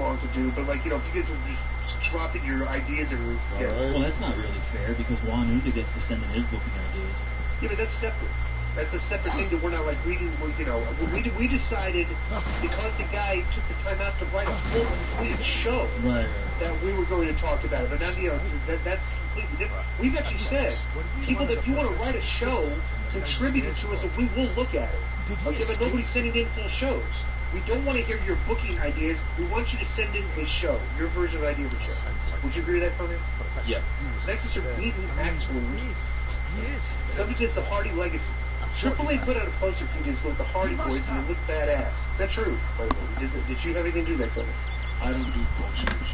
long to do, but like, you know, if you guys were just dropping your ideas every week. Well, that's not really fair because Juan Uda gets to send in his booking ideas. Yeah, but that's separate. That's a separate thing that we're not like reading. You know, we decided because the guy took the time out to write a full complete show that we were going to talk about it. But now, you know, that's completely different. We've actually said, people, that if you want to write a show, contribute it to us, and we will look at it. Okay, but nobody's sending in full shows. We don't want to hear your booking ideas. We want you to send in a show, your version of idea of a show. Would you agree with that, Tony? Yeah. Next is your beaten axe wound. Subject is the Hardy legacy. Triple A put out a poster for you with the Hardy Boys, and they look badass. Is that true? Did you have anything to do with that, Tony? I don't do posters.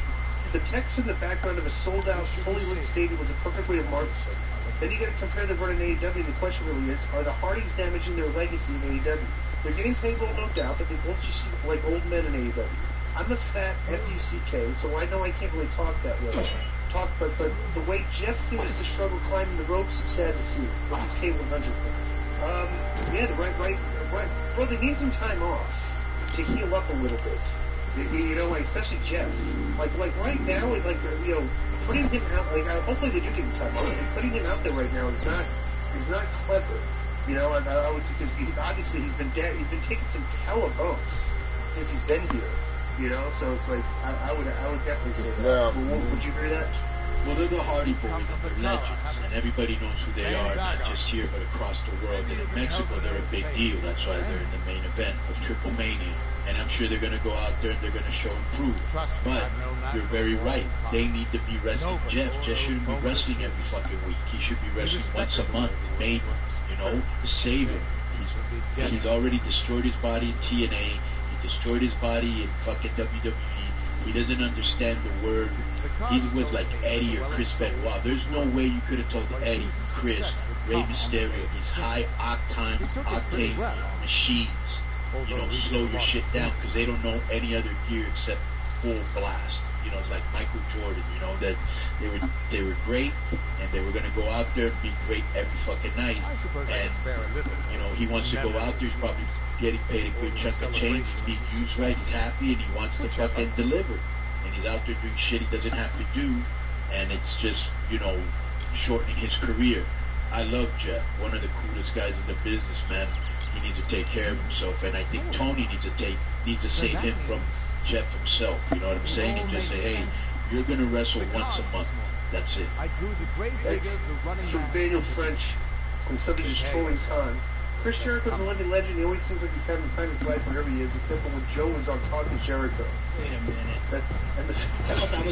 The text in the background of a sold-out, fully lit stadium was a perfect way to mark it. Then you got to compare the word in AEW, and the question really is, are the Hardys damaging their legacy in AEW? They're getting paid well, no doubt, but they won't just like old men in AEW. I'm a fat F-U-C-K, so I know I can't really talk that way. But the way Jeff seems to struggle climbing the ropes is sad to see. This is K100 thing. Yeah, right. Bro, they need some time off to heal up a little bit. You know, like, especially Jeff. Like right now, like, you know, putting him out, like, hopefully they do give him time off. Like, putting him out there right now is not clever. You know, I would say, because obviously he's been taking some hella bumps since he's been here. You know, so it's like, I would definitely say that. Would you agree with that? Well, they're the Hardy Boys, they're legends, and everybody knows who they are, not just here, but across the world. And in Mexico, they're a big deal. That's why they're in the main event of Triple Mania. And I'm sure they're going to go out there and they're going to show and prove. But you're very right. They need to be wrestling Jeff. Jeff shouldn't be wrestling every fucking week. He should be wrestling once a month, maybe, you know, to save him. He's already destroyed his body in TNA. He destroyed his body in fucking WWE. He doesn't understand the word. He was like Eddie or Chris Benoit. There's no way you could have told Eddie, Chris, Rey Mysterio, these high octane machines, you know, slow your shit down, because they don't know any other gear except full blast. You know, like Michael Jordan, you know, that they were great, and they were going to go out there and be great every fucking night. And, you know, he wants to go out there, he's probably getting paid a good chunk of change, he's being used right, he's happy, and he wants to fucking deliver. And he's out there doing shit he doesn't have to do, and it's just, you know, shortening his career. I love Jeff, one of the coolest guys in the business, man. He needs to take care of himself, and I think Tony needs to save him from Jeff himself. You know what I'm saying? And just say, hey, you're gonna wrestle once a month. That's it. From Daniel French, and somebody just trolling Khan. Chris Jericho's a living legend. He always seems like he's having time of his life wherever he is, except for when Joe was on Talking Jericho. Wait a minute. I was on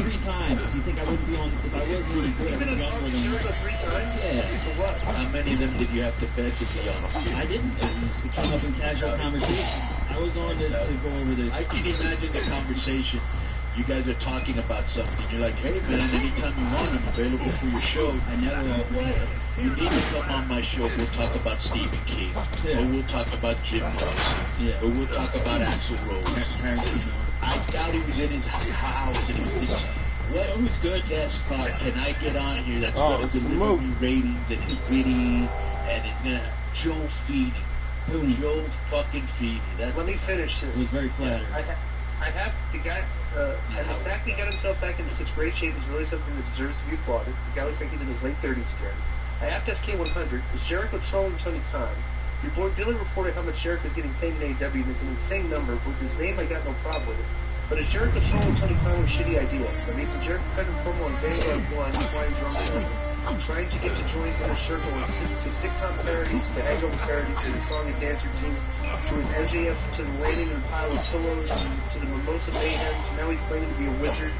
3 times. You think I wouldn't be on if I was really good? You've been on Talking Jericho 3 times? Yeah. For what? How many of them did you have to beg to be on? I didn't. It came up in casual conversation. I was on to go over this. I can imagine the conversation. You guys are talking about something. You're like, hey man, anytime you want, I'm available for your show. I never You need to come on my show. We'll talk about Stephen King. Yeah. Or we'll talk about Jim Morrison. Yeah. Or we'll talk about Axl Rose. I doubt he was in his house and he was just, who's good guest star? Can I get on here that's going to deliver me ratings and it's witty and it's going to Joe Feeney. Joe fucking Feeney. Let me finish this. It was very flattering. I have the guy, and the fact he got himself back into such great shape is really something that deserves to be applauded. The guy looks like he's in his late 30s again. I have to ask K100, is Jericho trolling Tony Khan? Your boy Billy reported how much Jericho's getting paid in AEW, and it's an insane number. With his name, I got no problem with it. But is Jericho trolling Tony Khan with shitty ideas? I mean, from Jericho cutting promo on Vanguard 1, flying drunk trying to get to join Inner Circle to sitcom parodies, to hangover parodies, to the song and dance routine, to his MJF, to the landing in a pile of pillows, to the Mimosa Mayhem, to now he's claiming to be a wizard.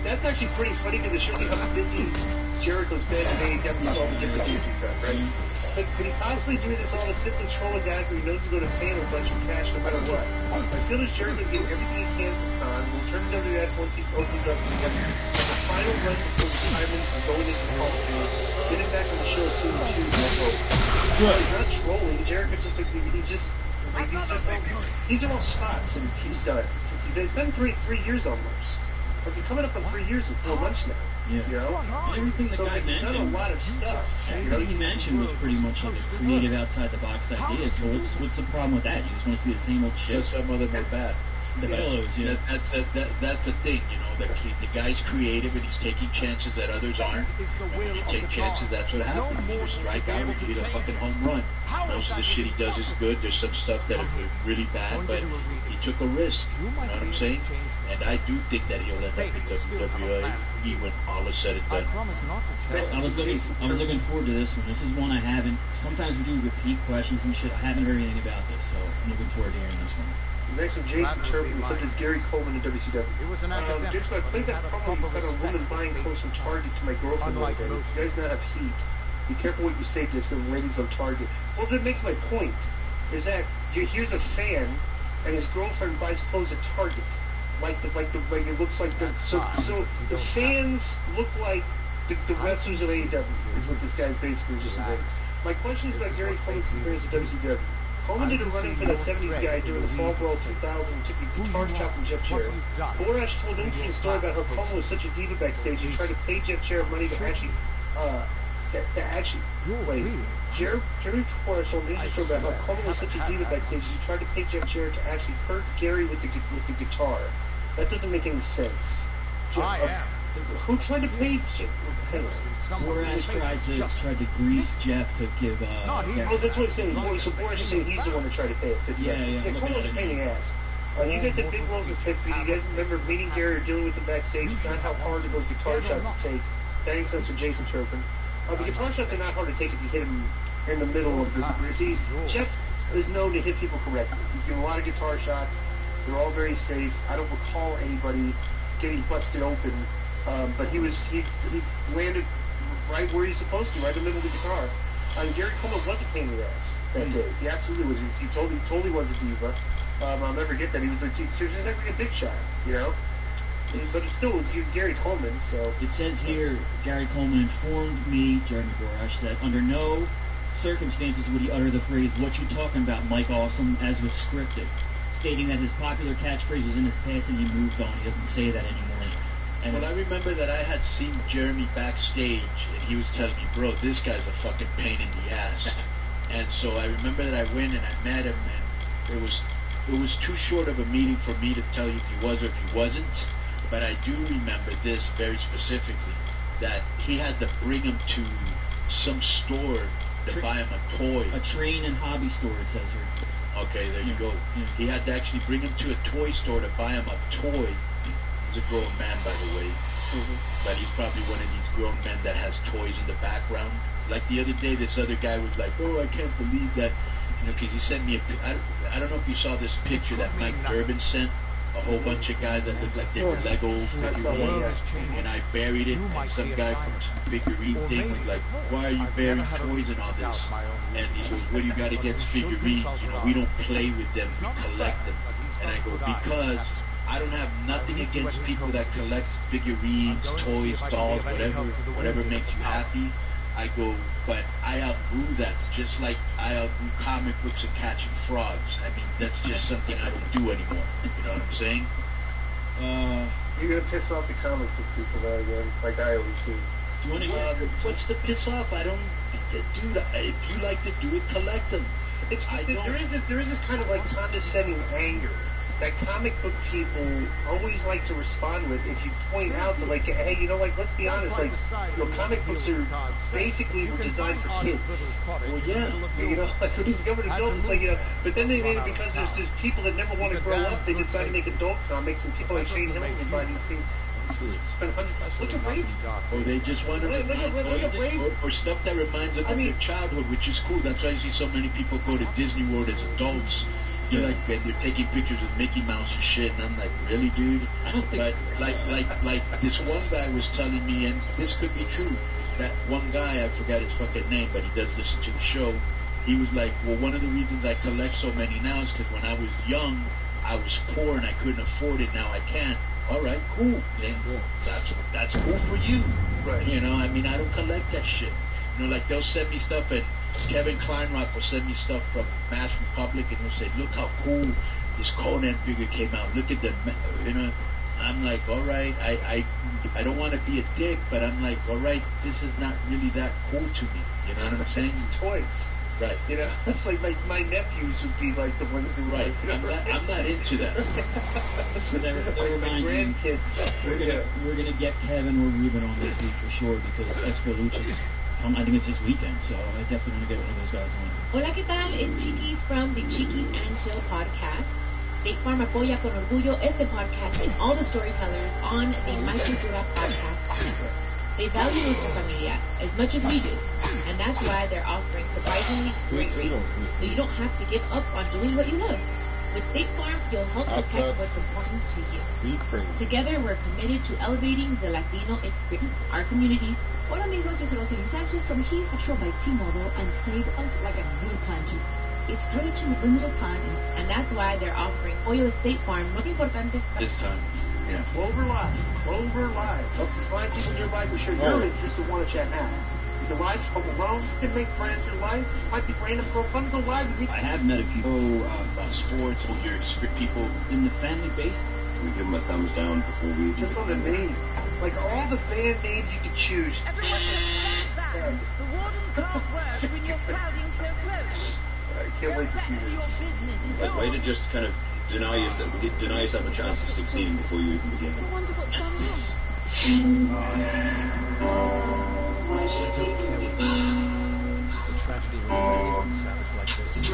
That's actually pretty funny because it shows you how busy Jericho's been in AEW with all the different things he's done, right? But could he possibly do this all to simply troll a guy who he knows is going to pay him a bunch of cash no matter what? I feel as Jericho's getting everything he can from Khan. We'll turn to WF once he opens up again. The final run before retirement and going into the Hall of Fame. Get him back on the show soon too. He's not trolling. Jericho's just like these are all spots and he's done. It's been three years almost. Like, you're coming up on 3 years and 4 months now. Yeah. You know? And everything the guy there's not a mentioned, lot of stuff. everything he mentioned was pretty much like a creative outside the box idea. So what's the problem with that? You just want to see the same old shit. Just some of them are bad. The fellows, yeah. That's the thing, you know. The guy's creative and he's taking chances that others aren't. And when you take chances, that's what happens. You strike out, you hit a fucking home run. Most of the shit he does is good. There's some stuff that are really bad, but he took a risk. You know what I'm saying? And I do think that he'll end up in WWE when all is said and done. I was looking forward to this one. This is one I haven't. Sometimes we do repeat questions and shit. I haven't heard anything about this, so I'm looking forward to hearing this one. Next one, Jason Turpin, such as Gary Coleman in WCW. Just I played that promo you cut on a woman buying clothes from Target to my girlfriend the other day. You guys now have heat. Be careful what you say to us, because ladies on Target. Well, that makes my point. Is that here's a fan, and his girlfriend buys clothes at Target, like it looks like the so the fans look like the wrestlers of AEW is what this guy basically just saying. My question is about Gary Coleman's experience at WCW. Coleman did a run-in for that 70s guy during the Fall Brawl 2000 and took a guitar chop from Jeff Jarrett. Borash told an interesting story about how Coleman was such a diva backstage he tried to pay Jeff Jarrett money to actually Jerry Borash told an interesting story about how Coleman was such a diva backstage he tried to pay Jeff Jarrett to actually hurt Gary with the guitar. That doesn't make any sense. Who tried to pay Borash tried to grease Jeff to give. That's what he's saying. So Borash is saying he's the one that tried to pay it. Yeah. Coleman's a pain in the ass. You guys had big roles in Pittsburgh. You guys remember meeting Gary or dealing with him backstage? Not how hard those guitar shots to take. Thanks, that's for Jason Turpin. The guitar shots are not hard to take if you hit him in the middle of the. Jeff is known to hit people correctly. He's given a lot of guitar shots. They're all very safe. I don't recall anybody getting busted open. But he landed right where he's supposed to, right in the middle of the guitar. Gary Coleman was a pain in the ass that day. He absolutely was. He totally was a diva. I'll never get that. He was just like a big shot, you know. But he was Gary Coleman. So it says here, Gary Coleman informed me, Jeremy Borash, that under no circumstances would he utter the phrase "What you talking about, Mike Awesome?" as was scripted, stating that his popular catchphrase was in his past and he moved on. He doesn't say that anymore. And I remember that I had seen Jeremy backstage, and he was telling me, bro, this guy's a fucking pain in the ass. And so I remember that I went and I met him, and it was too short of a meeting for me to tell you if he was or if he wasn't. But I do remember this very specifically, that he had to bring him to some store to buy him a toy. A train and hobby store, it says here. Okay, there you go. Yeah. He had to actually bring him to a toy store to buy him a toy. He's a grown man, by the way, but he's probably one of these grown men that has toys in the background. Like the other day, this other guy was like, "Oh, I can't believe that," you know, because he sent me I don't know if you saw this picture that Mike Durbin sent. A whole bunch of guys that looked like they were Legos, and I buried it. And some guy from some figurine thing was like, "Why are you burying toys and all this?" And he goes, "What do you got against figurines? You know, we don't play with them, we collect them." And I go, "Because I don't have nothing against people that collect figurines, toys, dolls, whatever makes you happy." I go, but I outgrew that, just like I outgrew comic books and catching frogs. I mean, that's just something I don't do anymore. You know what I'm saying? You're gonna piss off the comic book people there again, like I always do. What's the piss off? I don't, dude. If you like to do it, collect them. There is this kind of like condescending anger that comic book people always like to respond with if you point out that, like, hey, you know, like, let's be honest, like, you know, comic books are basically designed for kids. Well, yeah, you know, like, when you become an adult, it's like, you know, but then they made it because there's people that never want to grow up, they decide to make adult comics, and people like Shane Hamilton buy these things. Look at Raven. Or they just want to or stuff that reminds them of their childhood, which is cool. That's why you see so many people go to Disney World as adults. You're like, and they're taking pictures with Mickey Mouse and shit, and I'm like, really, dude? I don't think. But like this one guy was telling me, and this could be true. That one guy, I forgot his fucking name, but he does listen to the show. He was like, well, one of the reasons I collect so many now is because when I was young, I was poor and I couldn't afford it. Now I can. All right, cool. Then that's cool for you. Right. You know, I mean, I don't collect that shit. You know, like they'll send me stuff, and Kevin Kleinrock will send me stuff from Mass Republic, and he'll say, look how cool this Conan figure came out. Look at the, you know, I'm like, all right, I don't want to be a dick, but I'm like, all right, this is not really that cool to me. You know what I'm saying? Toys. Right. You know, it's like my nephews would be like the ones who right. You know, I'm not into that. But that reminds me, we're gonna get Kevin or Ruben on this week for sure because Expo Lucha. I think it's this weekend, so I definitely want to get one of those guys on. Hola, ¿qué tal? It's Chiquis from the Chiquis and Chill podcast. State Farm apoya con orgullo este podcast and all the storytellers on the My Cultura podcast network. They value nuestra familia as much as we do, and that's why they're offering surprisingly great rates, so you don't have to give up on doing what you love. With State Farm, you'll help protect what's important to you. Together, we're committed to elevating the Latino experience, our community. Hola amigos, yo soy Rosalyn Sanchez from He's Actual by T-Mobile and save us like a new plan too. It's credit to limited times, and that's why they're offering Pollo State Farm. Más importante this time. Yeah. Clover Live. Helps you find people in your life who share your interests and want to chat now. You can live from alone, you can make friends in life. It might be random for fun to go live with me. I have met a few about sports, with your people in the family base. Can we give them a thumbs down before we... Just on the name. Like all the band names you could choose. Everyone stand back. The warden can't work when you're crowding so close. I can't wait to see this. Like, way to just kind of deny yourself a chance of succeeding before you even begin. I wonder what's going on. It's a tragedy when you savage like this.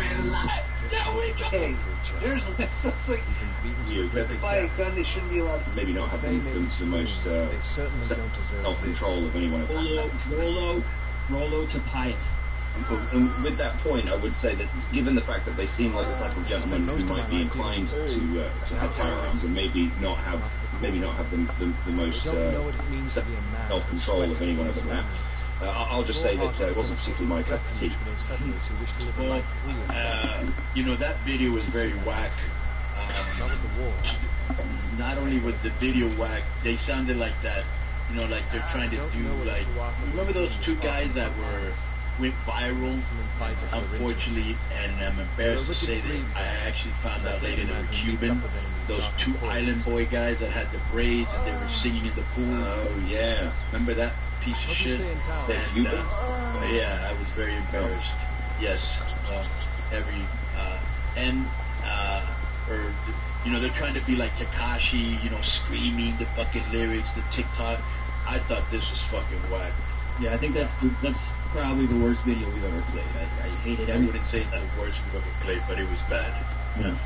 Hey, there's it's like if they buy a gun, they shouldn't be allowed to. Maybe not have the most self-control of anyone. Rollo to Pius. And with that point, I would say that given the fact that they seem like the type of gentlemen who might be inclined to have firearms and maybe not have the most self-control of anyone of that. I'll just say that it wasn't particularly my cup of tea. Well, you know, that video was very whack. Not only was the video whack, they sounded like that, you know, like they're trying to do like, remember those two guys that went viral, unfortunately, and I'm embarrassed to say that I actually found out later they were Cuban. Those two Island Boy guys that had the braids and they were singing in the pool. Oh yeah, remember that piece of shit? And, yeah, I was very embarrassed. Yes, you know, they're trying to be like Tekashi, you know, screaming the fucking lyrics, the TikTok. I thought this was fucking whack. Yeah, I think that's probably the worst video we've ever played. I hate it. I wouldn't say it's the worst we've ever played, but it was bad. Yeah.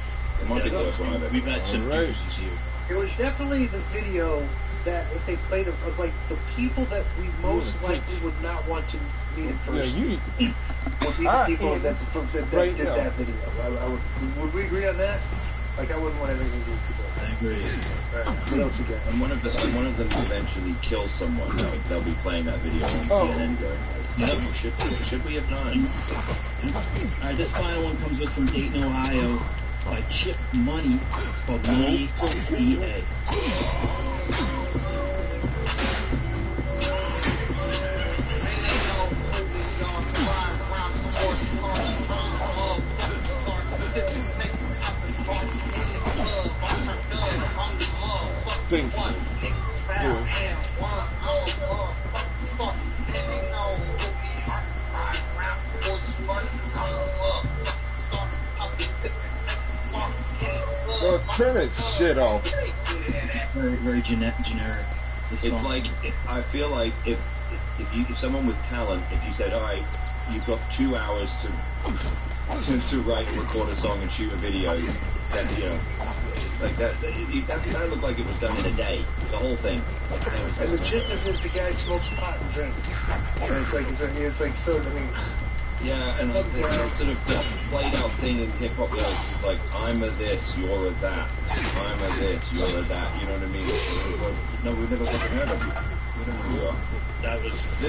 It might be the worst one I've ever. We've had some doozies here. It was definitely the video that if they played of like the people that we most likely would not want to meet in person. Would be the people that did that video. Would we agree on that? Like I wouldn't want anything to do with people. I agree. What else you got? And one of them eventually kills someone. They'll be playing that video on CNN going, should we have done? All right, this final one comes with from Dayton, Ohio, by Chip Money. It's called Money EA. Thank you. Turn that shit off. Very, very generic. It's like, I feel like if someone with talent, if you said, all right, you've got 2 hours to write and record a song and shoot a video, that, you know, like that looked like it was done in a day, the whole thing. And the gist is the guy smokes pot and drinks. And it's like so, I mean... Yeah, and like this sort of played out thing in hip hop, it's like, I'm a this, you're a that. I'm a this, you're a that. You know what I mean? No, we've never fucking heard of you. We don't know who you are.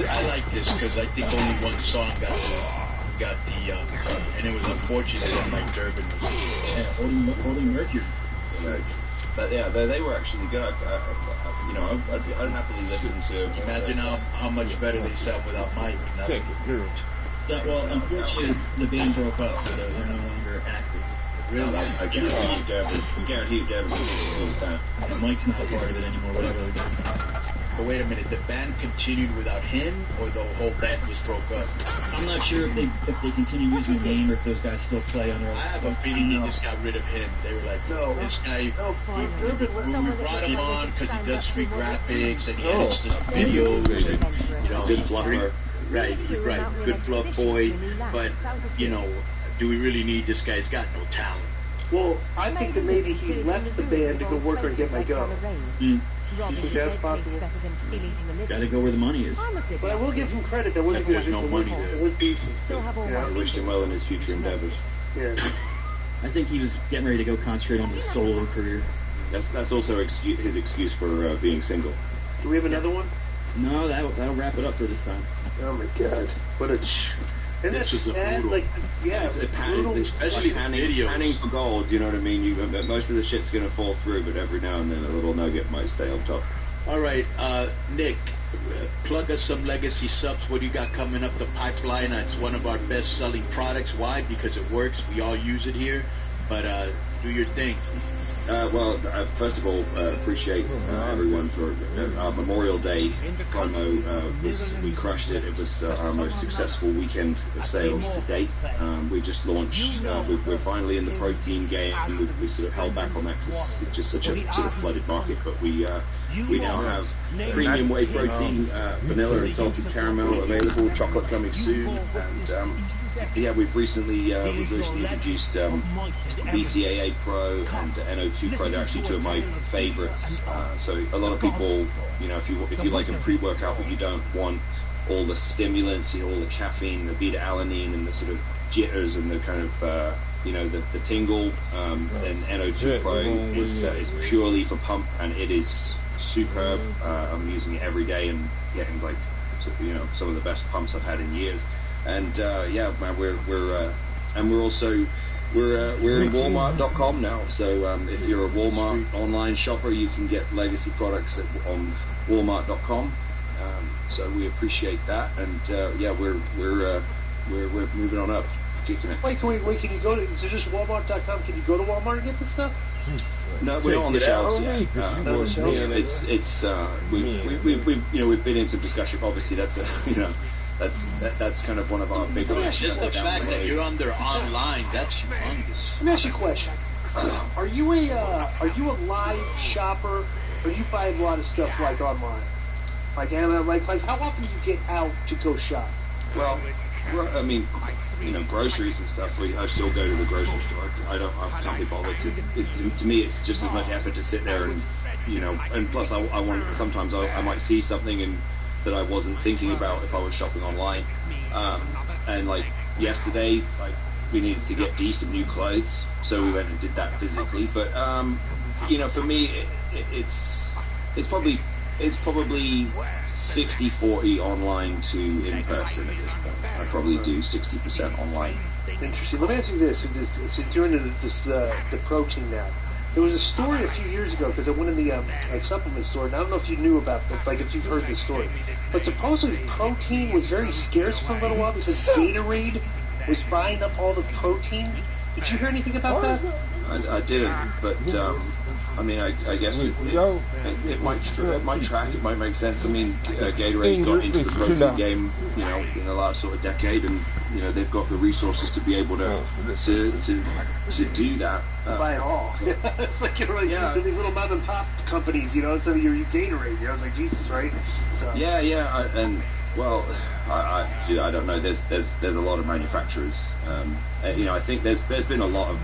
I like this because I think only one song got the and it was unfortunate that Mike Durbin was Holding Mercury. Right. But yeah, they were actually good. I'd happily listen to. Imagine how much better they sound without Mike. Take it, girl. Yeah, well, unfortunately, the band broke up, so they're no longer active. Really? I guarantee you, Devin was that. Yeah, Mike's not a part of it anymore, whatever they're doing. But wait a minute, the band continued without him, or the whole band just broke up? I'm not sure if they continue using the name or if those guys still play on their own. I have a feeling they just got rid of him. They were like, no, this guy, we brought him on because he does free graphics and he edits the videos and, you know, good fluffer. Right, good fluff boy, but, you know, do we really need this guy? He's got no talent. Well, I think that maybe he left the band to go work on Get My Go. Mm. You think that's possible? Gotta go where the money is. But I will give him credit. That wasn't good. No money there. It was decent. I wished him well in his future endeavors. Yeah. I think he was getting ready to go concentrate on his solo career. That's also his excuse for being single. Do we have another one? No, that'll wrap it up for this time. Oh my God! What a. And that's sad. Like, yeah, especially panning for gold. You know what I mean? Most of the shit's gonna fall through, but every now and then a little nugget might stay on top. All right, Nick, plug us some legacy subs. What do you got coming up the pipeline? It's one of our best-selling products. Why? Because it works. We all use it here. But do your thing. Well, first of all, appreciate everyone for our Memorial Day promo. We crushed it. It was our most successful weekend of sales to date. We just launched. We're finally in the protein game. We sort of held back on that because it's just such a sort of flooded market. But we now have premium whey protein, vanilla and salted caramel available. Chocolate coming soon. And we've recently introduced BCAA Pro and NO2 Pro. They're actually two of my favorites. So a lot of people, you know, if you like a pre-workout but you don't want all the stimulants, you know, all the caffeine, the beta-alanine, and the sort of jitters and the kind of the tingle, then NO2 Pro is purely for pump, and it is superb. I'm using it every day and getting some of the best pumps I've had in years. And man, we're also in Walmart.com now. So if you're a Walmart online shopper, you can get legacy products on Walmart.com. So we appreciate that, and we're moving on up, kicking it. Wait, can you go to? Is it just Walmart.com? Can you go to Walmart and get this stuff? No, we're not on the shelves yet. We've been in some discussion. Obviously, that's kind of one of our bigger issues. Just the fact that you're on there online, that's humongous. Let me ask you a question. Are you a live shopper, or you buy a lot of stuff like online? Like how often do you get out to go shop? Well, I mean, groceries and stuff. I still go to the grocery store. I can't be bothered to me, it's just as much effort to sit there and, and plus I want, sometimes I might see something that I wasn't thinking about if I was shopping online. And like yesterday, we needed to get decent new clothes, so we went and did that physically. But, for me, it's probably 60-40 online to in person at this point. I probably do 60% online. Interesting. Let me ask you this. Since you're into the protein now, there was a story a few years ago, because I went in the supplement store, and I don't know if you knew about this, if you've heard this story, but supposedly protein was very scarce for a little while because Gatorade was buying up all the protein. Did you hear anything about that? I didn't, but I guess it might track. It might make sense. I mean, Gatorade got into the protein game, in the last sort of decade, and they've got the resources to be able to do that. Buy it all. It's like these little mom and pop companies, So you're Gatorade. I was like, Jesus, right? So. I don't know. There's a lot of manufacturers. I think there's been a lot of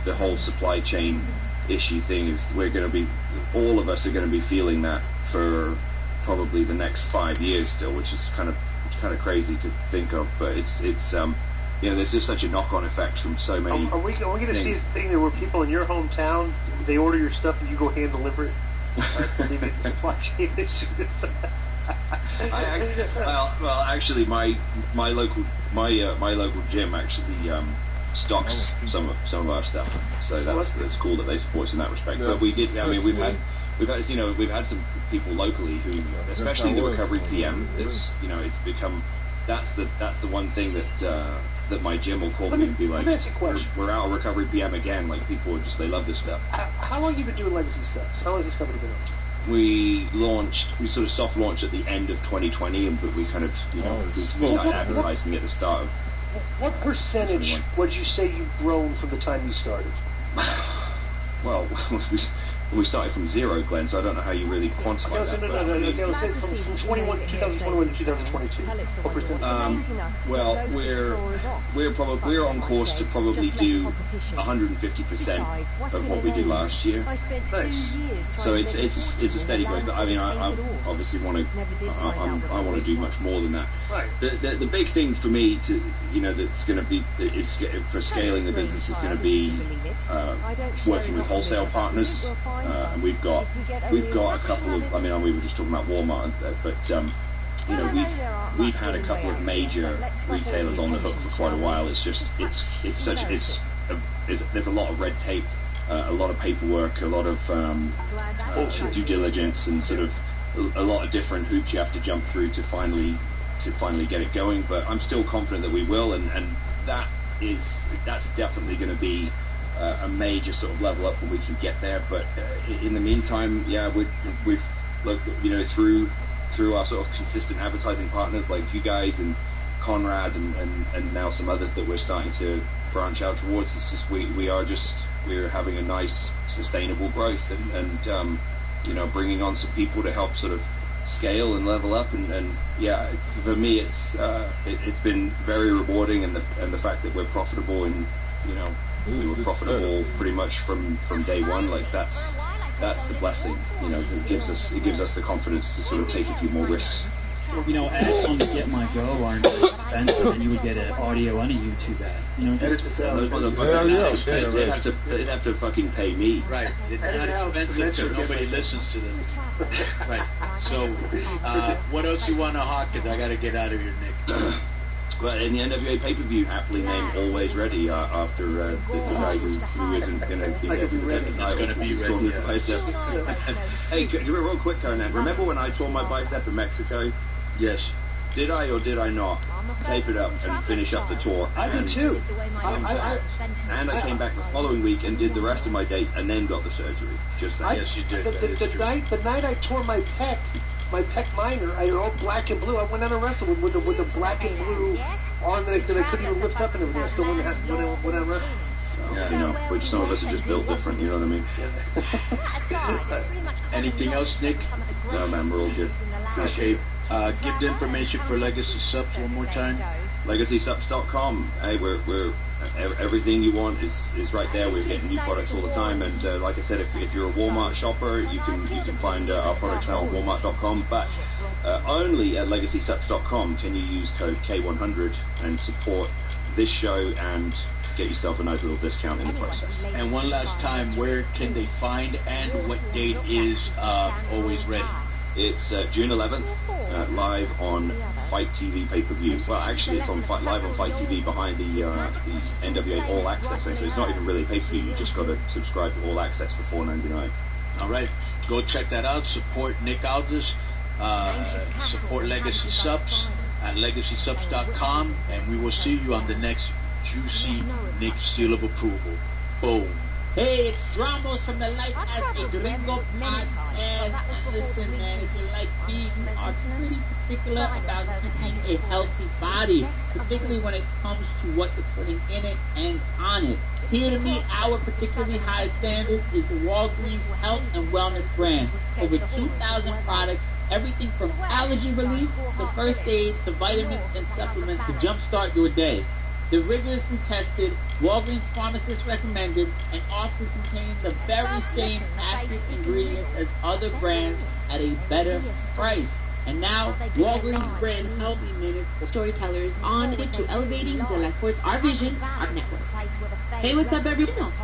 the whole supply chain issue thing is all of us are going to be feeling that for probably the next 5 years still, which is kind of crazy to think of. But it's there's just such a knock-on effect from so many. Are we going to see this thing there where people in your hometown, they order your stuff and you go hand deliver it? Leave it the supply chain issues. Actually, my local gym actually stocks some of our stuff, so that's cool that they support us in that respect. But we did. We've had some people locally who, especially the recovery PM, it's become that's the one thing that my gym will call me and be like, we're out of Recovery PM again. Like, people are just, they love this stuff. How long have you been doing Legacy Subs? How long has this company been on? We sort of soft launched at the end of 2020, but we kind of, we started advertising at the start of. What percentage would you say you've grown from the time you started? Well, we started from zero, Glenn, so I don't know how you really quantify that. No. Okay, let's say from 2021 to 2022. What percentage? Well, we're on course to probably do 150% of what we did last year. Nice. So it's a steady growth. I mean, I obviously want to do much more than that. Right. The big thing for me that's going to be for scaling the business is going to be working with wholesale partners. And we've got a couple of. I mean, we were just talking about Walmart, but we've had a couple of major retailers on the hook for quite a while. It's just there's a lot of red tape, a lot of paperwork, a lot of due diligence, and sort of a lot of different hoops you have to jump through to finally get it going. But I'm still confident that we will, and that's definitely going to be a major sort of level up when we can get there. But in the meantime, we've through our sort of consistent advertising partners like you guys and Conrad and now some others that we're starting to branch out towards. It's just we're having a nice sustainable growth and bringing on some people to help sort of scale and level up and for me it's been very rewarding, and the fact that we're profitable and we were profitable pretty much from day one. Like that's the blessing. It gives us the confidence to sort of take a few more risks. Ads on the Get My Go aren't expensive, and you would get an audio and a YouTube ad. They'd have to fucking pay me. Right. It's not expensive, so nobody listens to them. Right. So, what else you want to hawk? Because I got to get out of here, Nick. Well, in the NWA pay-per-view, happily named Always Ready after the guy who isn't going to be there. Going to be ready. Hey, real quick, Taran, remember when I tore my bicep in Mexico? Yes. Did I or did I not tape it up and finish up the tour? I did too. And I came back the following week and did the rest of my dates and then got the surgery. Just saying. Yes, you did. The night I tore my pec minor, I had all black and blue. I went out and wrestled with the black and blue arm that I couldn't even lift up and everything. I still went out and wrestled. Yeah, which some of us are just built different, you know what I mean? Anything else, Nick? No, man, we're all good. Okay, give the information for Legacy Subs one more time. LegacySubs.com. Hey, we're everything you want is right there. We're getting new products all the time, and like I said, if you're a Walmart shopper, you can find our products now on Walmart.com. But only at LegacySubs.com can you use code K100 and support this show and get yourself a nice little discount in the process. And one last time, where can they find and what date is Always Ready? It's June 11th, live on Fight TV pay-per-view. Well, actually, it's on live on Fight TV behind the NWA All Access thing, so it's not even really pay-per-view. You just got to subscribe to All Access for $4.99. All right, go check that out. Support Nick Aldis. Support Legacy Subs at LegacySubs.com, and we will see you on the next juicy Nick Seal of Approval. Boom. Hey, it's Dramos from the Life as a Gringo podcast. Listen, man, if you like me, you are pretty particular about keeping a healthy body, particularly when it comes to what you're putting in it and on it. Here to meet our particularly high standards is the Walgreens Health and Wellness brand. Over 2,000 products, everything from allergy relief to first aid to vitamins and supplements to jumpstart your day. They're rigorously tested, Walgreens pharmacists recommended, and often contain the very same active ingredients as other brands at a better price. And now, Walgreens brand Healthy Minutes storytellers on to elevating the Lifeport's Our Vision, Our Network. Hey, what's up, everyone else?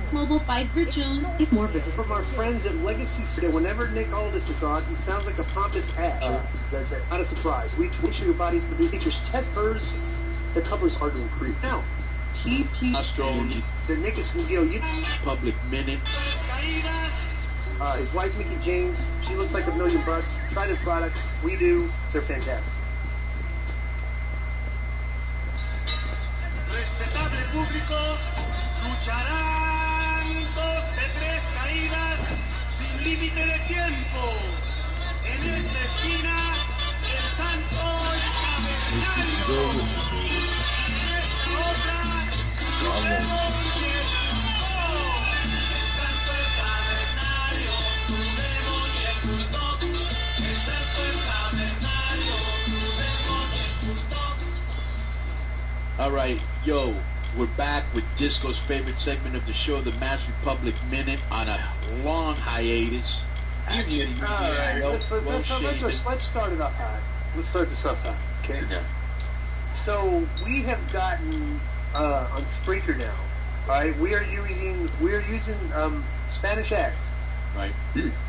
It's Mobile Fight for June. If more business from our friends at Legacy, whenever Nick Aldis is on, he sounds like a pompous ass. Not a surprise. We make sure your body's produced. Features testers. The cover's hard to recruit. Now, the Nick is, Public Minute. His wife, Mickey James, she looks like $1 million. Try their products. We do. They're fantastic. público lucharán 2 de 3 caídas sin límite de tiempo. En esta esquina, el santo cavernario. En esta otra, los demonios. El santo cavernario, tu demonio. El santo cavernario, tu demonio. All right, yo, we're back with Disco's favorite segment of the show, the Mass Republic Minute, on a long hiatus. Actually, all right, let's start it off high. Let's start this off high, okay? Yeah. So we have gotten on Spreaker now. All right, we are using Spanish ads. Right.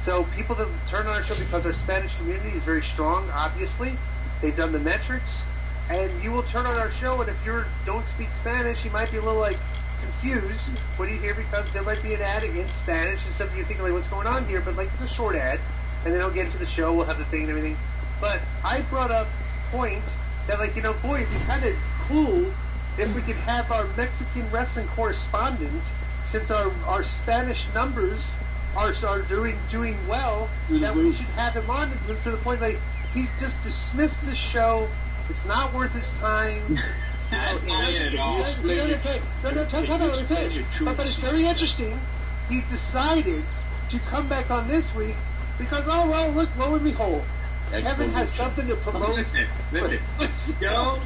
So people that turn on our show because our Spanish community is very strong. Obviously, they've done the metrics, and you will turn on our show, and if you don't speak Spanish, you might be a little like confused. What do you hear? Because there might be an ad in Spanish, and something you're thinking like, what's going on here? But like, it's a short ad, and then I'll get into the show. We'll have the thing and everything. But I brought up point that, like, boy, it'd be kind of cool if we could have our Mexican wrestling correspondent, since our Spanish numbers are doing well, that we should have him on to the point like he's just dismissed the show. It's not worth his time. But it's very interesting. He's decided to come back on this week because, oh well, look, lo and behold, Kevin has something to promote. Listen. Joe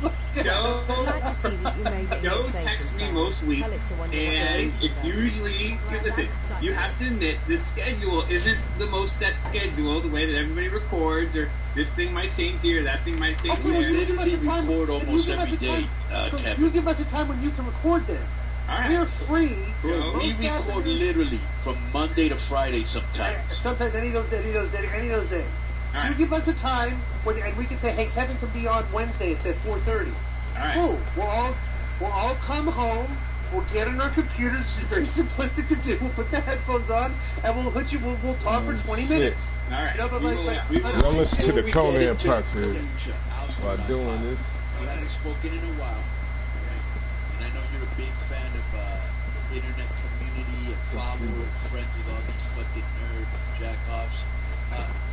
texts me most weeks, and it's usually, listen, you have to admit the schedule isn't the most set schedule, the way that everybody records, or this thing might change here, that thing might change there. We literally record almost every day, Kevin. You give us a time when you can record then. All right. We're free. Bro, we record literally from Monday to Friday sometimes. Sometimes any of those days. Right. You give us a time and we can say, hey, Kevin can be on Wednesday at 4:30. All right. Cool. We'll all come home. We'll get on our computers, which is very simplistic to do. We'll put the headphones on and we'll talk for 20 minutes. All right. We'll listen to the Conan podcast while doing this. We haven't spoken in a while, and I know you're a big fan of internet community and follower, friends with all these fucking nerd jack-offs.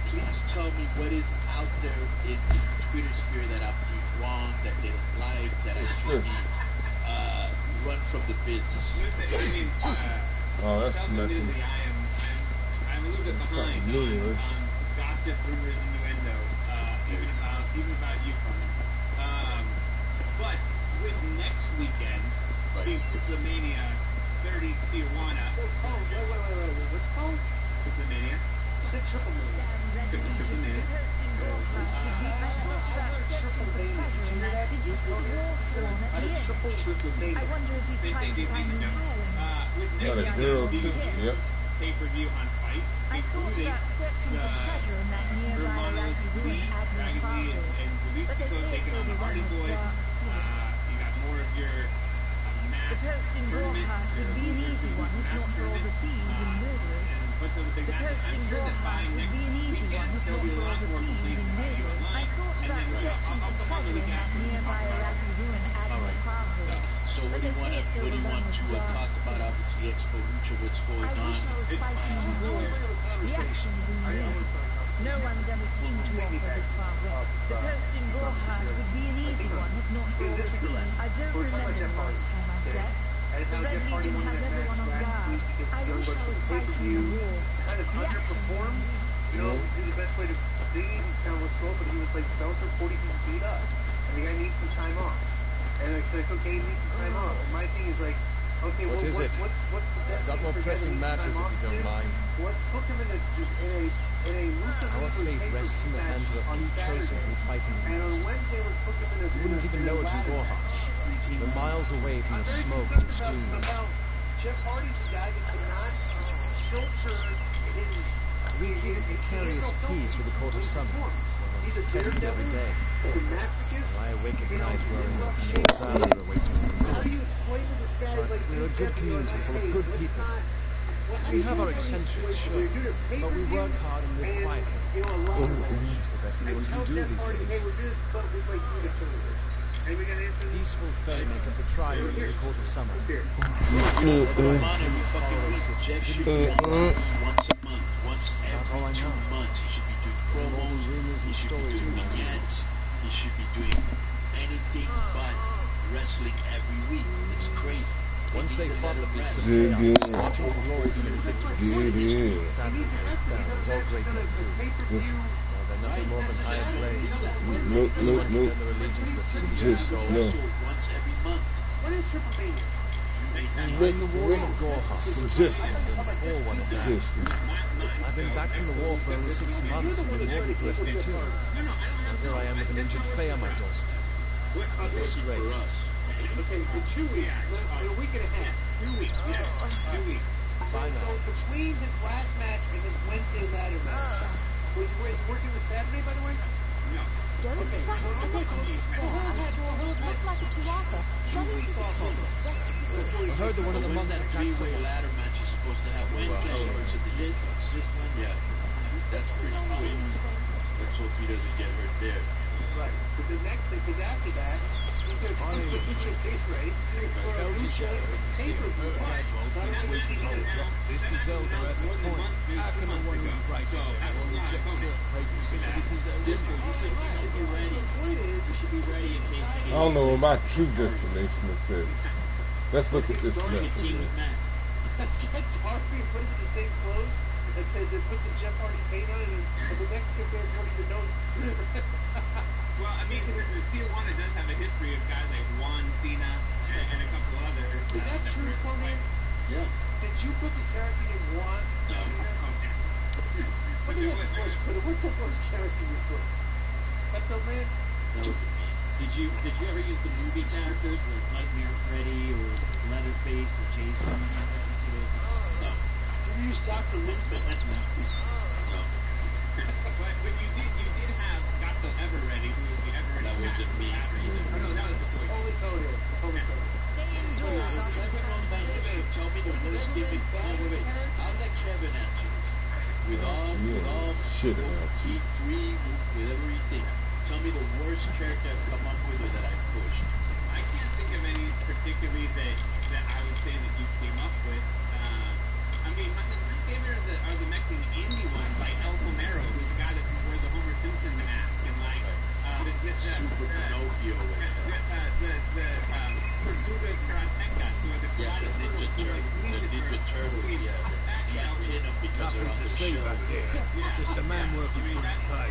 Please tell me what is out there in the Twitter sphere that I'm doing wrong, that they don't like, that I should be run from the business. That's nothing. I'm a little bit behind on gossip, rumors, innuendo, even about you, Carmen. But with next weekend being Triple-Mania 30 Tijuana. Wait, what's called? Triple-Mania. You said Triple-Mania. Triple-Mania. Did you see the war sworn at the end? I wonder if he's trying to find new hirelings. Pay-per-view on Fight, I thought about searching for treasure in that nearby Iraqi ruin Admiral Fargo, but there's also the one with dark spirits. You got more of your The post in Warheart would be an easy one if not for all the thieves and murderers. The post in Warheart would be an easy one if not for all the thieves and murderers. I thought about searching for treasure in that nearby Iraqi ruin Admiral Fargo. So what do you want to talk about? Obviously, Expo Lucha, what's going on? I wish I was fighting in war. The action would be missed. No one's ever seemed to offer this far west. The post in Warheart would be an easy one if not for all the thieves. I don't remember the last time I slept. The Red Legion has everyone on guard. I wish I was fighting in war. Kind of underperformed. The best way to see him, he's kind of slow, but he was like, those are 40 people beat up. I think I need some time off. And it's like, okay, you need some time off. And my thing is like, okay, what's the best got more pressing matters if you don't mind. Let's put him in a Lucha Our fate rests in the hands of a few chosen who fight in and on Wednesday, let's put him in a... You wouldn't even know it in Warheart. We're miles away from the smoke and screams. Jeff Hardy's a guy that cannot filter his... We keep a precarious peace with the Court of Summon. It's tested every day. I awake at night worrying what the exile awaits me. But we're a good community full of good people. We have our eccentrics, sure, but we work hard and live quietly. It's the best anyone can do these days. Peaceful Fame can portray it as the court of summer. Come on every fucking week. Jeff should be on once a month. Once every 2 months. He should be doing promos. He should be doing vignettes. He should be doing anything but wrestling every week. It's crazy. Once they fought the beasts of chaos, watching the glory from the victory. Sadly, as all great men do. They're nothing more than hired blades. Look. Their allegiance with Just look. Once every month. What is Triple Mania? In the war of Gorhas, all one of that. I've been back from the war for only 6 months and been working for less than 2. And here I am with an injured Faye on my doorstep. Disgrace. Okay, for 2 weeks, a week and a half. 2 weeks, yeah, 2 weeks. Bye now. So between his last match and his Wednesday ladder match, was he working the Saturday, by the way? No. Don't trust the necklace square. I saw her look like a Tuatha. Running through the trees. Best to be I heard that one of the monks That attacked three-way someone. ladder match is supposed to have Wednesday. This one. Yeah, that's pretty cool. Let's hope he doesn't get hurt there. Right. But the next thing, because after that, he's going to put the case ready for a new show pay-per-view. This is Zelda as a point. How can the one who embraces it or rejects certain papers simply because they're Disco, you should be ready. The point is, you should be ready in case they I don't know what my true destination is. Let's look at this join a now. team with Matt. Let's get Darby and put him in the same clothes and say they put the Jeff Hardy paint on it, and the Mexican fans won't even notice. Well, I mean, Tijuana does have a history of guys like Juan Cena and a couple others. Is that true, Conan? Yeah. Did you put the character in Juan? No. What's the first character you put? Pepe Man? No. Did you ever use the movie characters like Nightmare Freddy or Leatherface or Jason? No. Did you use Dr. Winston? No. But you did have Gato Everready, who was the Everready. That wasn't me. Oh, no, that was the voice. Holy Cody. Stay indoors. Tell me the worst gimmick. Wait. I'll let Kevin answer this. With all Shit, E3, with everything. Tell me the worst character I've come up with or that I pushed. I can't think of any particularly that I would say that you came up with. I mean, my favorite are the Mexican indie ones, like El Pomero, who's the guy that wears the Homer Simpson mask, and like Super Pinocchio. the Tortugas Karatecas, who are the karate The Ninja Turtles, yeah. Can't pin them because they're on the show. Just a man working for his pay.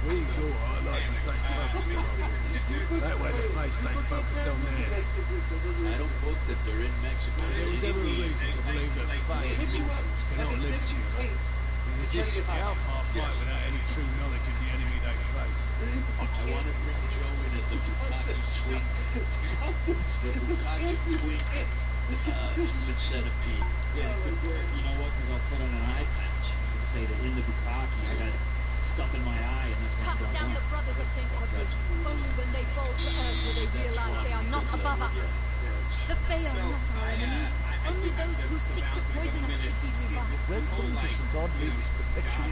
Where you go, I like to stay focused on this. That way the face stays focused on theirs. I don't vote that they're in Mexico. There is every reason to believe that Faye and neutrals cannot live together. It is this scalfar fight without any true knowledge of the enemy they face. I want to bring Joe in as the Bukaki Twink. The Bukaki Twink human centipede. Yeah, you know what? Because I'll put on an eye patch and say that in the Bukaki I got stuff in my eye, and that's Cut what down the brothers of St. Edward. Only when they fall to earth will they realize they are not above us. The Fae are not our enemy. Only those who seek to poison us should be revived. Welcome to St. Albans Perpetual.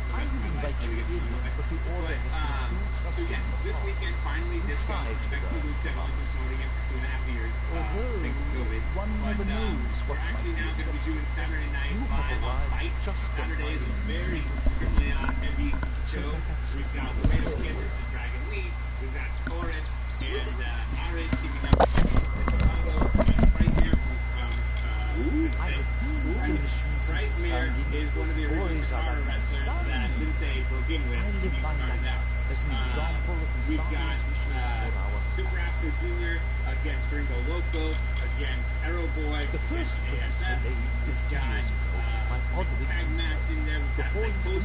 I would invite you in, but the order has been too So trusting. yes, this weekend finally this week, Becky Lucha has been promoting it for 2.5 years. Thanks to COVID. One never But knows what we're actually might now be going to be doing Saturday night You have live on arrived Fight. just when Saturday is I a very extremely heavy show. We've got Laredo Kid versus Dragon Lee. We've got Torres and Ares teaming up with Chicago. Right here from Bryce Meir is one of the original Chicago wrestlers that Lindsay broke in with when he started out. We've got Super After Jr. against Gringo Loco, against Arrow Boy, against ASF. We've got tag match in there. We've got Psychosis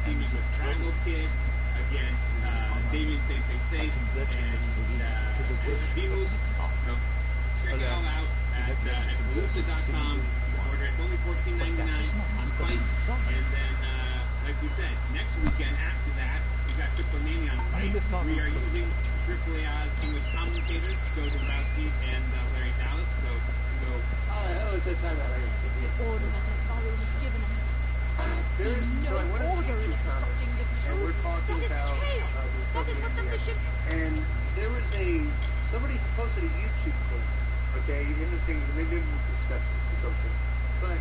teaming with Triangle Kid against Damien Say and Divos. So check it all out at Palooza.com. Order it only $14.99 on Fight. And then, like we said, next weekend after that, we got Triple Mania on Fight. We are using Triple A's English commentators, Joe Dombrowski and Larry Dallas. So, The order that the Father has given us. There is No what order in obstructing the and we're truth. talking That is about chaos. That is not the mission. and there somebody posted a YouTube clip, okay, in the thing, maybe we'll discuss this or something, but,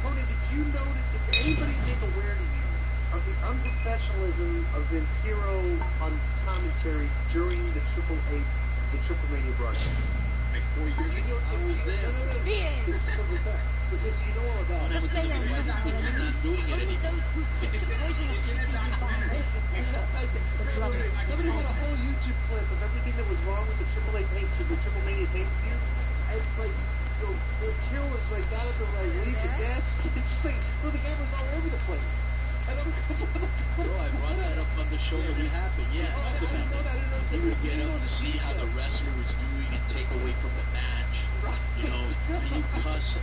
Tony, did you notice, did anybody make aware to you of the unprofessionalism of Impero on commentary during the Triple Mania broadcast? Like 4 years ago, I was there. This is something fact. Because you know all about it. The veil not our enemy. Only those who seek to poison us should be reviled. The brothers of Somebody had a whole YouTube clip of everything that was wrong with the Triple Mania pay-per-view. And it's like, the kill was like, got up and like, leave the desk. It's just like, the camera's all over the place. I brought that up on the show when it happened. Yeah, talk about it. You would get up to see how the wrestler was doing and take away from the match. You know, you cuss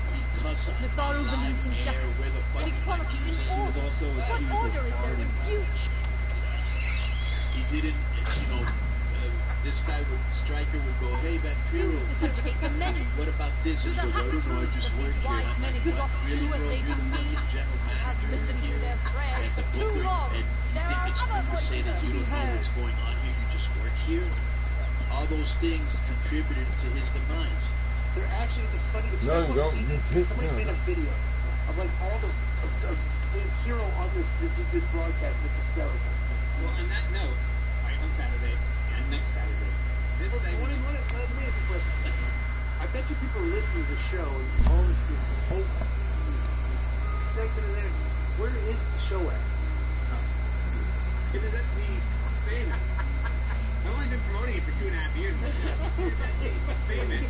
Natharu believes in justice and equality in order. What order is there in Fuge? He didn't, this guy Stryker would go, hey, Vampiro, Fuse to subjugate the many. what about this? To He the goes, I don't know, I just work here. wise men exhaust Really, you as bro, they you're do the me. fucking general I have manager listened to here, their prayers and for the too booker, long. and There you are think it's other cool to say voices that to you be don't know heard. what's going on here, you just work here? All those things contributed to his demise. There actually is a funny. Somebody made a video of like all the hero on this broadcast. It's hysterical. Well, on that note, fight on Saturday and next Saturday. This segment. I bet you people are listening to the show and all this whole segment in there. Where is the show at? It is at the famous. I've only been promoting it for 2.5 years. Famous.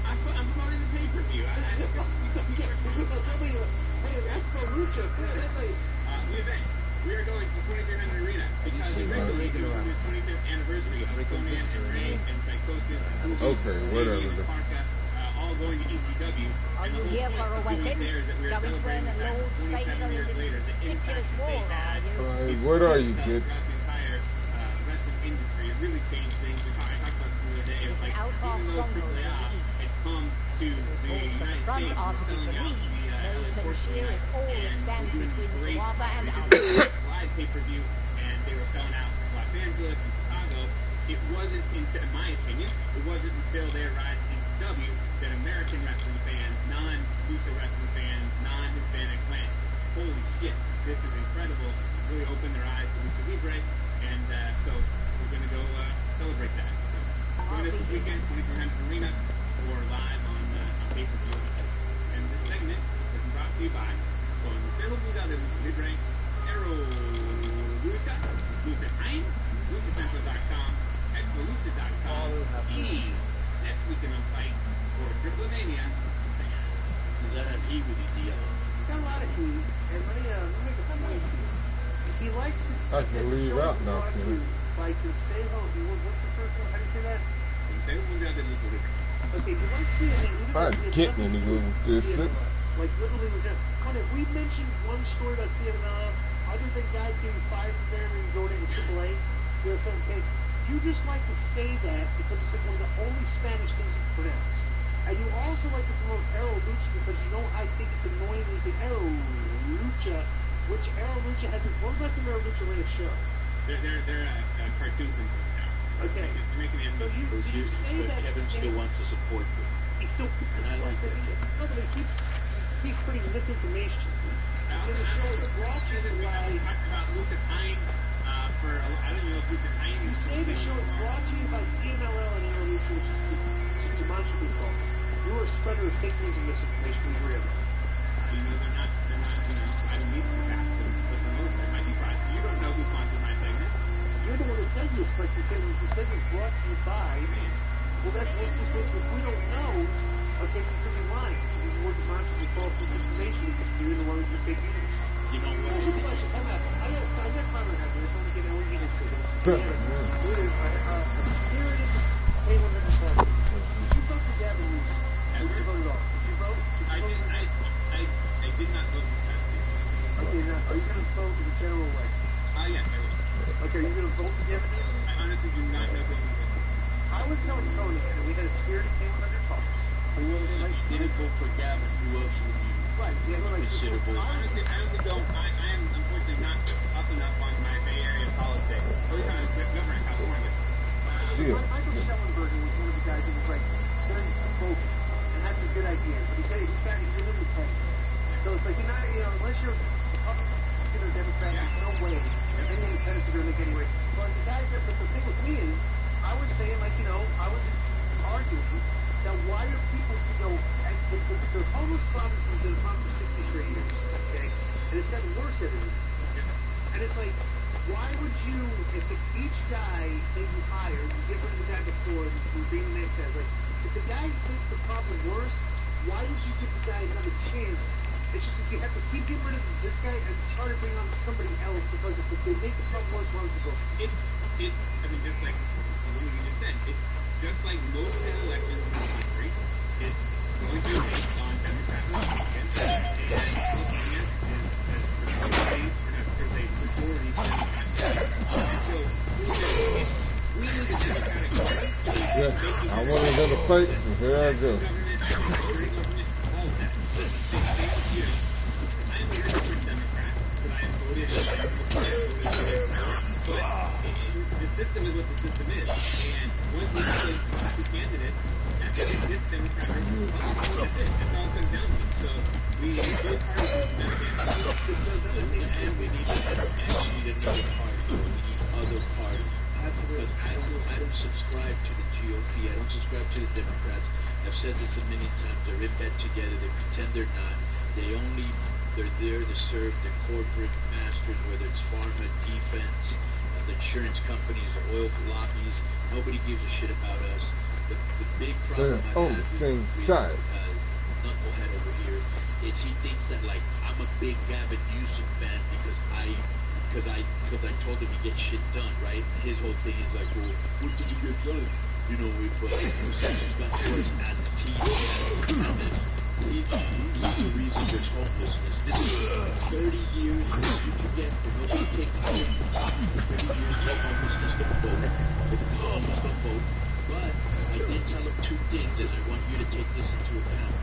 I'm promoting the pay-per-view. The event. We are going to the 2300 Arena because the regular league is the 25th anniversary of Conan and Ray and Psychosis. Okay, whatever. All going to ECW. Are you here for a weapon? Going to earn a Lord's favor in this ridiculous war, are you? What are you, kids? Wrestling industry. It really changed things. I talked about this the other day. It's like, even though AAA had come to the United States, Front article believed Nelson Shear is all that stands between the Tawaba and us. Live pay-per-view, and they were selling out Los Angeles and Chicago. It wasn't, in my opinion, it wasn't until they arrived at ECW that American wrestling fans, non-Lucha wrestling fans, non-Hispanic went, holy shit, this is incredible. It really opened their eyes to Lucha Libre, and so we're going to go celebrate that. So join us this weekend, 2300 Arena, or live on pay-per-view. And this segment is brought to you by Consejo Mundial de Lucha Libre, Aero Lucha, Lucha Time, LuchaCentral.com, ExpoLucha.com, next weekend on Fight for Triple Mania. Does that have heat with the DL? Got a lot of heat, and let me make a point here. He likes it. I can leave out now, can I? By Consejo, what's the first one? How do you say that? Consejo Mundial de Lucha Libre. Okay, you like CNN? I'm getting anywhere with this. Like literally, we're just kind of. We mentioned one story about CNN, other than guys getting fired from there and going into AAA. There's some case. You just like to say that because it's like one of the only Spanish things you can pronounce. And you also like to promote Aero Lucha because you know I think it's annoying when you say Aero Lucha, which Aero Lucha has. When was the last time Aero Lucha ran a show? They're a cartoon company now. Okay. They're making So you say But that. Kevin still wants to support me. He still. And I like that. No, but he keeps putting misinformation. And the show is brought to you We by. talked about Lucha Time for, I don't know if Lucha Time. You say the show is brought to you by CMLL and Aero Lucha, which is demonstrably false. You are a spreader of fake news and misinformation. We agree on that. They're not, I don't need to pass them to promote them. Might be pricey. You don't know who sponsored my segment. You're the one that says this, but you said it's brought to you by. Well, that's what you think. If we don't know, okay, you could be lying. It's more demonstrably false misinformation because you're the one with the fake news. You know what? Here's a question. Come on. I got time on that. I just want to get out and get into it. Spirited K100 Club. Did you vote for Gavin Newsom? Did you vote at all? Did you vote? I did not vote for President. Okay, now, are you going to vote for the general election? Yes, I will. Okay, are you going to vote for Gavin Newsom? I honestly do not know who I'm voting for. I was telling Tony, and we had a Spirited K100 talk. If you didn't vote for Gavin, who else would you consider voting? I honestly don't. I am unfortunately not up enough on my Bay Area politics. At least I'm a governor in California. still. Michael Schellenberger was one of the guys who was like very vocal and had some good ideas, but he's a little petty. So it's like unless you're Republican or Democrat, there's no way that any independents are going to make any way. But the thing with me is, I was saying I was arguing that why are people the homeless problem has been a problem for 60 straight years, okay? And it's gotten worse every year. And it's like, why would you, if each guy that you hire, you get rid of the guy before, you bring the next guy, like, if the guy makes the problem worse, why would you give the guy another chance? It's just if you have to keep getting rid of this guy and try to bring on somebody else, because if they make the problem worse, why would you go? Just like what you just said, it's just like most of the elections in the country, it's going to be based on Democrat Republicans, and California is a majority Democrat. And so we need a Democratic Party. Yeah, I wanted them to fight, so there I go. Government, all of that. I am a registered Democrat, but I have voted but the system is what the system is. And once we have two candidates, that's it. It's Democrat versus Republican. That's it. That's all it comes down to. So we need both parties to and we need another party. We need other parties. Because I don't subscribe to the GOP. I don't subscribe to the Democrats. I've said this a million times. They're in bed together. They pretend they're not. They're there to serve the corporate masters, whether it's pharma, defense, the insurance companies, the oil lobbies. Nobody gives a shit about us. The big problem I have with Knucklehead over here is he thinks that like I'm a big Gavin Newsom fan because I told him to get shit done, right? His whole thing is like, well, what did you get done? If Newsom's got worse as a team, and then he's the reason there's homelessness. This is 30 years you can get for nobody taking care of 30 years for homelessness to vote. But I did tell him two things, and I want you to take this into account.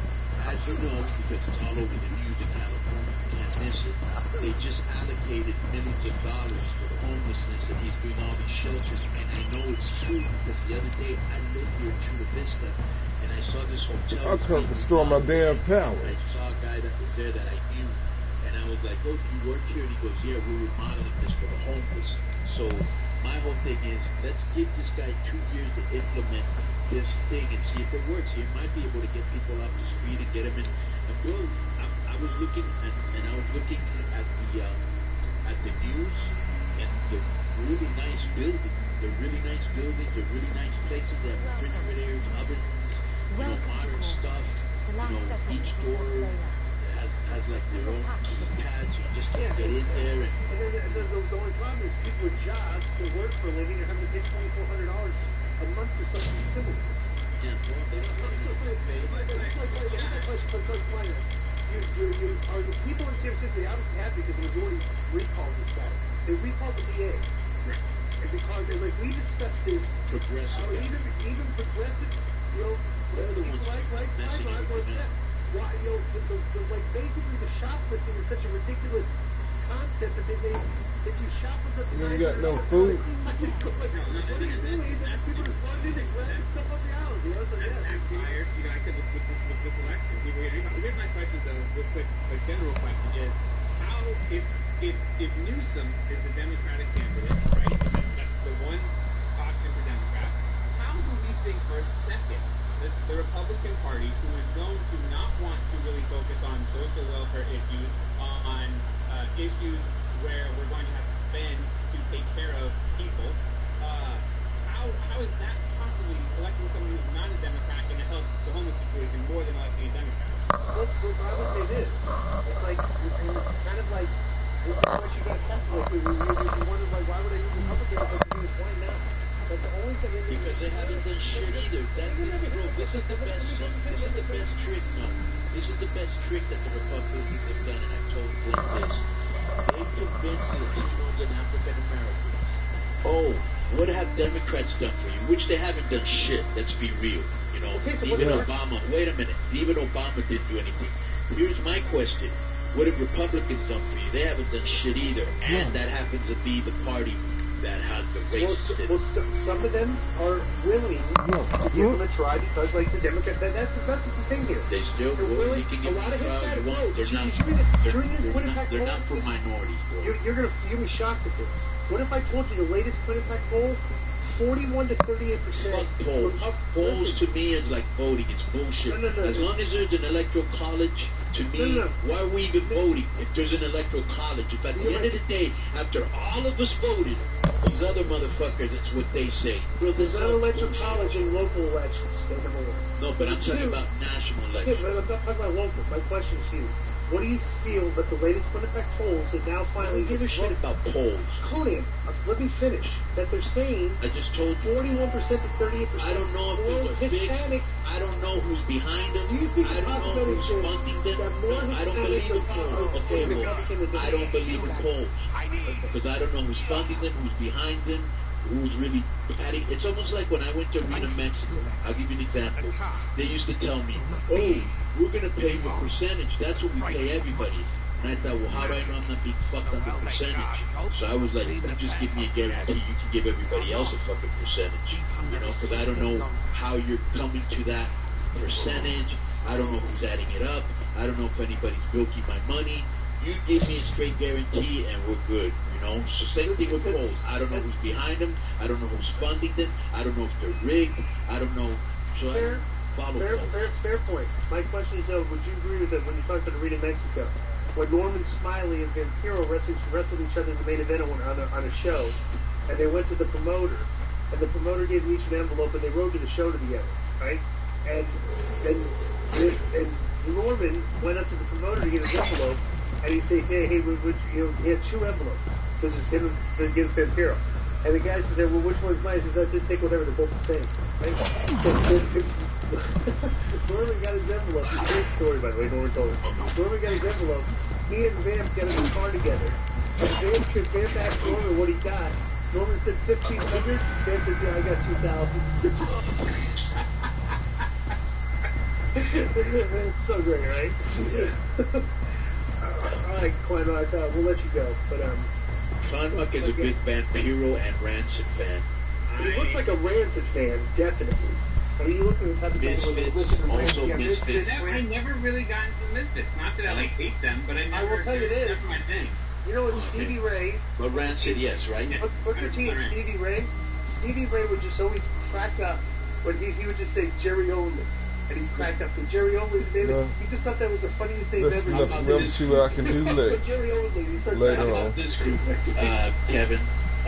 As you know, because it's all over the news in California, you can't miss it. They just allocated millions of dollars for homelessness, and he's doing all these shelters. And I know it's true because the other day I lived here in Chula Vista, and I saw this hotel. I come to store my damn power. I saw a guy that was there that I knew, and I was like, "Oh, do you work here?" And he goes, "Yeah, we're remodeling this for the homeless." So my whole thing is, let's give this guy 2 years to implement this thing and see if it works. He might be able to get people off the street and get them in. And bro, I was looking at the news, and the really nice buildings. They're really nice buildings. They're really nice places. They have refrigerators, ovens, modern stuff. Each door has like their own keypads. You just can't get in there. And then the only problem is people with jobs to work for a living are having to pay $2,400 a month for something similar. Yeah, well, they don't are the people in San Francisco, they obviously have because the majority recalled this guy. They recalled the DA. Right. And because we discussed this, even progressive, they're the ones like why, basically the shoplifting is such a ridiculous concept that they if you shop with the you ain't got no food. people responded and grabbed stuff on the island, so backfired, I said with this election. Here's my question though, real quick, a general question is, how if Newsom is the Democratic candidate, right? That's the one option for Democrats. How do we think for a second that the Republican Party, who is known to not want to really focus on social welfare issues, on issues where we're going to have to spend to take care of people, how is that possibly electing someone who's not a Democrat going to help the homeless situation more than electing a Democrat? Well, I would say this. It's like, it's kind of like, this is what you got to cancel. Like, you wonder, like, why would I use Republicans? Like, to do this point now. That's the only thing. Because they haven't done shit either. This is the best trick. No, this is the best trick that the Republicans have done, and I've told Glenn this. They convinced Latinos and African Americans, oh, what have Democrats done for you? Which they haven't done shit. Let's be real. Even Obama. Wait a minute. Even Obama didn't do anything. Here's my question. What have Republicans done for you? They haven't done shit either. And that happens to be the party that has the racist in it. Well, some of them are willing to give them a try because, like the Democrats, that's the thing here. They still willing. can give A lot of Hispanic votes. They're not for minorities, bro. You're gonna be shocked at this. What if I told you the latest Winnipeg poll? 41 to 38%. Fuck polls. Polls to me is like voting. It's bullshit. No. As long as there's an electoral college, to me, why are we even voting if there's an electoral college? If at the end of the day, after all of us voted, these other motherfuckers, it's what they say. Bro, there's not an electoral college in local elections. Number one. No, but I'm talking about national elections. Yeah, but I'm not talking about local. My question is to you. What do you feel that the latest Winnipeg polls that now finally give a shit about polls? Conan, let me finish. That they're saying I just told you 41% to 38%. I don't know if there's a fix. I don't know who's behind them. I don't know who's funding them. No, I don't believe in polls. Okay, well, I don't believe in polls because I don't know who's funding them, who's behind them, who's really patting. It's almost like when I went to Arena, Mexico. I'll give you an example. They used to tell me, "Oh, we're gonna pay you a percentage. That's what we pay everybody." And I thought, well, how do I know I'm not being fucked on the percentage? So I was like, you just give me a guarantee you can give everybody else a fucking percentage. You know, because I don't know how you're coming to that percentage. I don't know who's adding it up. I don't know if anybody's bilking my money. You give me a straight guarantee and we're good, you know? So same thing with polls. I don't know who's behind them. I don't know who's funding them. I don't know if they're rigged. I don't know. So I don't follow polls. Fair point. My question is, though, would you agree with that when you talked about Arena, Mexico? When Norman Smiley and Vampiro wrestled each other in the main event on a show, and they went to the promoter, and the promoter gave each an envelope, and they rode to the show together, right? And Norman went up to the promoter to get his envelope, and he said, hey, he had two envelopes, because it's him against Vampiro. And the guy said, well, which one's mine? He says, just take whatever, they're both the same. Right? Norman got his envelope. It's a great story, by the way, Norman told it. Norman got his envelope. He and Vamp got in the car together. And Vamp asked Norman what he got. Norman said 1,500. Vamp said, yeah, I got 2,000. It's so great, right? All right, Kleinrock, we'll let you go. But Kleinrock is a big Vampiro and Rancid fan. He looks like a Rancid fan, definitely. I mean, you look at the type of Misfits, also Misfits. I never really got into Misfits. Not that I hate them, but I will tell you this. Never my thing. You know what Stevie Ray? But Rancid, yes, right? Booker T and Stevie Ray. Stevie Ray would just always crack up when he would just say Jerry Only. And he cracked up. And Jerry Only's name, he just thought that was the funniest thing ever. Let me see what I can do later. Jerry Only. Later on. This group, Kevin,